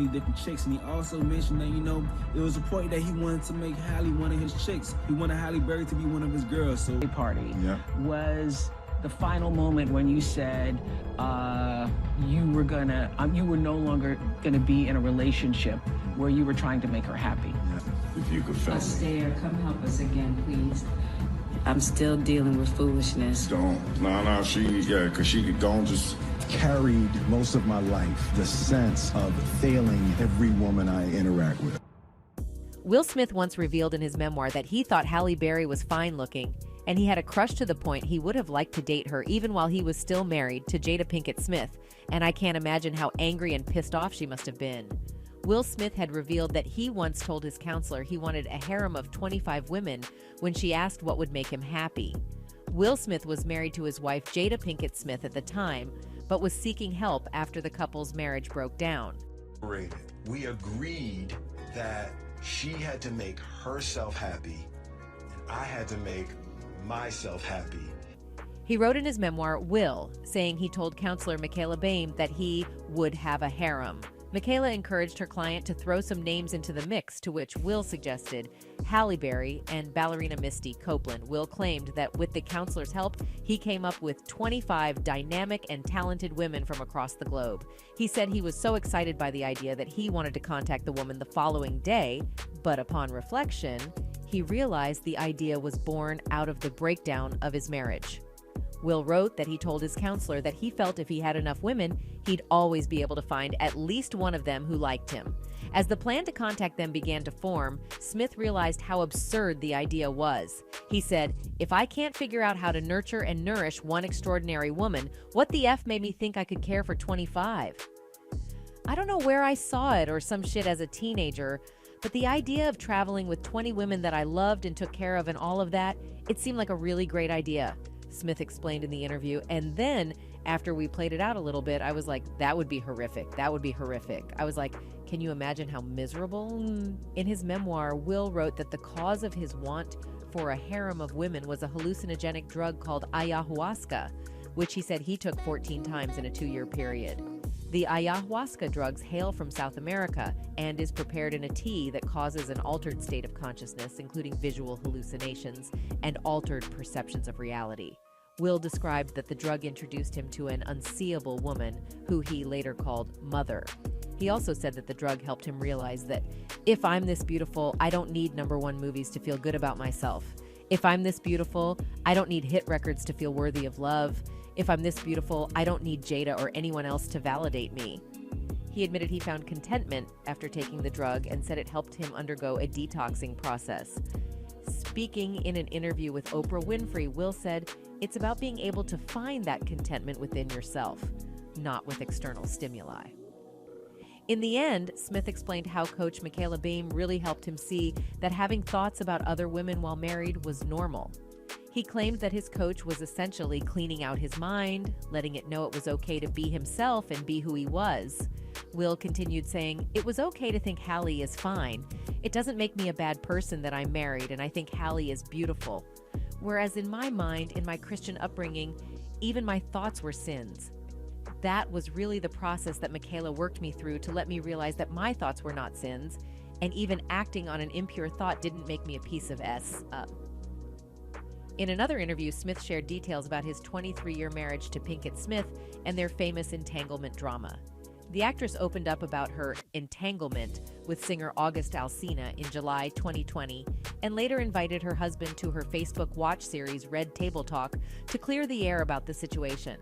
many different chicks. And he also mentioned that, it was important that he wanted to make Halle one of his chicks. He wanted Halle Berry to be one of his girls. So party was the final moment when you said you were no longer gonna be in a relationship where you were trying to make her happy. Yeah. If you could feel Astaire, come help us again, please. I'm still dealing with foolishness. Don't. No, because she could go and just carried most of my life the sense of failing every woman I interact with. Will Smith once revealed in his memoir that he thought Halle Berry was fine-looking, and he had a crush to the point he would have liked to date her even while he was still married to Jada Pinkett Smith, and I can't imagine how angry and pissed off she must have been. Will Smith had revealed that he once told his counselor he wanted a harem of 25 women when she asked what would make him happy. Will Smith was married to his wife Jada Pinkett Smith at the time, but was seeking help after the couple's marriage broke down. We agreed that she had to make herself happy, and I had to make myself happy. He wrote in his memoir, Will, saying he told counselor Michaela Boehm that he would have a harem. Michaela encouraged her client to throw some names into the mix, to which Will suggested Halle Berry and ballerina Misty Copeland. Will claimed that with the counselor's help, he came up with 25 dynamic and talented women from across the globe. He said he was so excited by the idea that he wanted to contact the woman the following day, but upon reflection, he realized the idea was born out of the breakdown of his marriage. Will wrote that he told his counselor that he felt if he had enough women, he'd always be able to find at least one of them who liked him. As the plan to contact them began to form, Smith realized how absurd the idea was. He said, "If I can't figure out how to nurture and nourish one extraordinary woman, what the F made me think I could care for 25? I don't know where I saw it or some shit as a teenager, but the idea of traveling with 20 women that I loved and took care of and all of that, it seemed like a really great idea," Smith explained in the interview. And then, after we played it out a little bit, I was like, that would be horrific. That would be horrific. I was like, can you imagine how miserable? In his memoir, Will wrote that the cause of his want for a harem of women was a hallucinogenic drug called ayahuasca, which he said he took 14 times in a 2-year period. The ayahuasca drugs hail from South America and is prepared in a tea that causes an altered state of consciousness, including visual hallucinations and altered perceptions of reality. Will described that the drug introduced him to an unseeable woman, who he later called Mother. He also said that the drug helped him realize that if I'm this beautiful, I don't need #1 movies to feel good about myself. If I'm this beautiful, I don't need hit records to feel worthy of love. If I'm this beautiful, I don't need Jada or anyone else to validate me. He admitted he found contentment after taking the drug and said it helped him undergo a detoxing process. Speaking in an interview with Oprah Winfrey, Will said, "It's about being able to find that contentment within yourself, not with external stimuli." In the end, Smith explained how coach Michaela Boehm really helped him see that having thoughts about other women while married was normal. He claimed that his coach was essentially cleaning out his mind, letting it know it was okay to be himself and be who he was. Will continued saying, "It was okay to think Halle is fine. It doesn't make me a bad person that I'm married, and I think Halle is beautiful. Whereas in my mind, in my Christian upbringing, even my thoughts were sins. That was really the process that Michaela worked me through to let me realize that my thoughts were not sins, and even acting on an impure thought didn't make me a piece of S up." In another interview, Smith shared details about his 23-year marriage to Pinkett Smith and their famous entanglement drama. The actress opened up about her entanglement with singer August Alsina in July 2020 and later invited her husband to her Facebook watch series Red Table Talk to clear the air about the situation.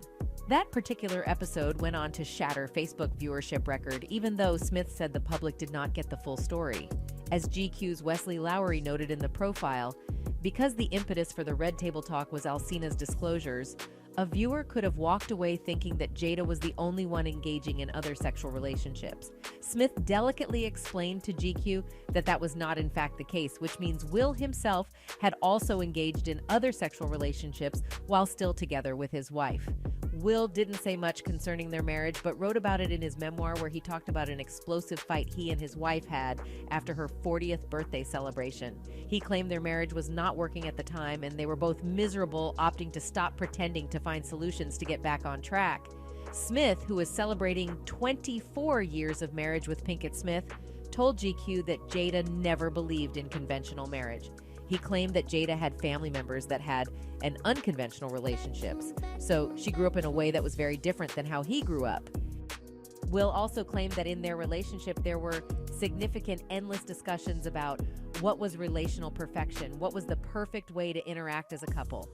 That particular episode went on to shatter Facebook viewership record, even though Smith said the public did not get the full story. As GQ's Wesley Lowery noted in the profile, because the impetus for the Red Table Talk was Alsina's disclosures, a viewer could have walked away thinking that Jada was the only one engaging in other sexual relationships. Smith delicately explained to GQ that that was not in fact the case, which means Will himself had also engaged in other sexual relationships while still together with his wife. Will didn't say much concerning their marriage, but wrote about it in his memoir, where he talked about an explosive fight he and his wife had after her 40th birthday celebration. He claimed their marriage was not working at the time, and they were both miserable, opting to stop pretending to find solutions to get back on track. Smith, who was celebrating 24 years of marriage with Pinkett Smith, told GQ that Jada never believed in conventional marriage. He claimed that Jada had family members that had an unconventional relationships, so she grew up in a way that was very different than how he grew up. Will also claimed that in their relationship there were significant, endless discussions about what was relational perfection, what was the perfect way to interact as a couple.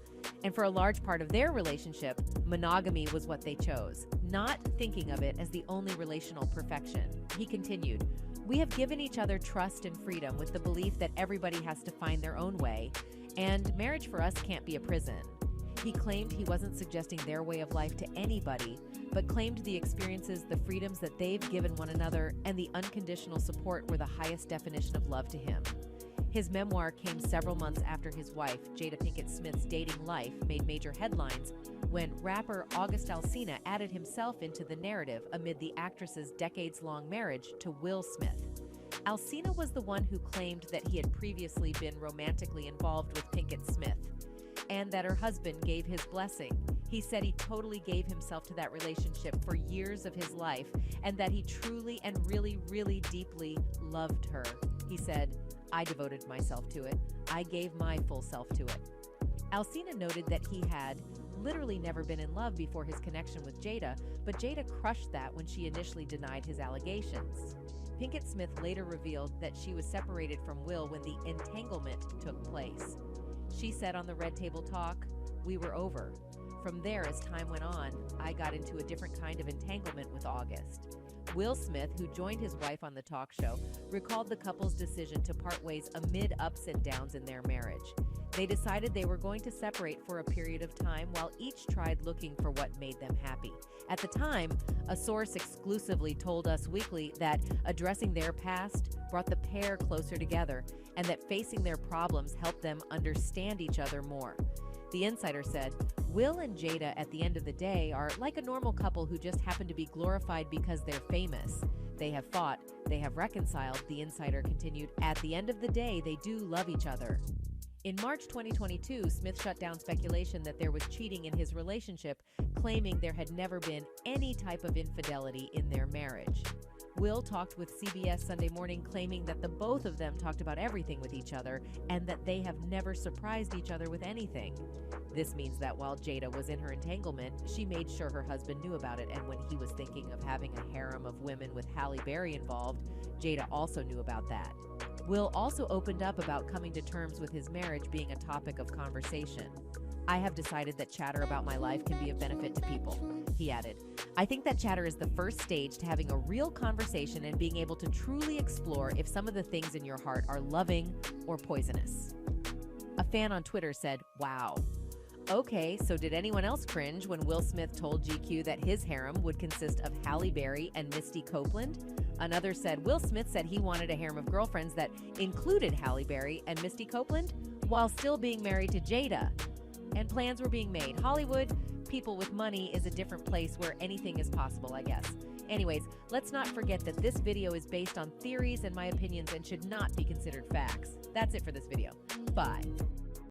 And for a large part of their relationship, monogamy was what they chose, not thinking of it as the only relational perfection. He continued, "We have given each other trust and freedom with the belief that everybody has to find their own way, and marriage for us can't be a prison." He claimed he wasn't suggesting their way of life to anybody, but claimed the experiences, the freedoms that they've given one another, and the unconditional support were the highest definition of love to him. His memoir came several months after his wife, Jada Pinkett Smith's dating life made major headlines when rapper August Alsina added himself into the narrative amid the actress's decades-long marriage to Will Smith. Alsina was the one who claimed that he had previously been romantically involved with Pinkett Smith, and that her husband gave his blessing. He said he totally gave himself to that relationship for years of his life, and that he truly and really, really deeply loved her. He said, "I devoted myself to it. I gave my full self to it." Alsina noted that he had literally never been in love before his connection with Jada, but Jada crushed that when she initially denied his allegations. Pinkett Smith later revealed that she was separated from Will when the entanglement took place. She said on the Red Table Talk, "We were over. From there, as time went on, I got into a different kind of entanglement with August." Will Smith, who joined his wife on the talk show, recalled the couple's decision to part ways amid ups and downs in their marriage. They decided they were going to separate for a period of time while each tried looking for what made them happy. At the time, a source exclusively told Us Weekly that addressing their past brought the pair closer together and that facing their problems helped them understand each other more. The insider said, "Will and Jada at the end of the day are like a normal couple who just happen to be glorified because they're famous. They have fought, they have reconciled," the insider continued. "At the end of the day, they do love each other." In March 2022, Smith shut down speculation that there was cheating in his relationship, claiming there had never been any type of infidelity in their marriage. Will talked with CBS Sunday Morning, claiming that the both of them talked about everything with each other and that they have never surprised each other with anything. This means that while Jada was in her entanglement, she made sure her husband knew about it, and when he was thinking of having a harem of women with Halle Berry involved, Jada also knew about that. Will also opened up about coming to terms with his marriage being a topic of conversation. "I have decided that chatter about my life can be of benefit to people," he added. "I think that chatter is the first stage to having a real conversation and being able to truly explore if some of the things in your heart are loving or poisonous." A fan on Twitter said, "Wow. Okay, so did anyone else cringe when Will Smith told GQ that his harem would consist of Halle Berry and Misty Copeland?" Another said, "Will Smith said he wanted a harem of girlfriends that included Halle Berry and Misty Copeland while still being married to Jada. And plans were being made. Hollywood, people with money, is a different place where anything is possible, I guess." Anyways, let's not forget that this video is based on theories and my opinions and should not be considered facts. That's it for this video. Bye.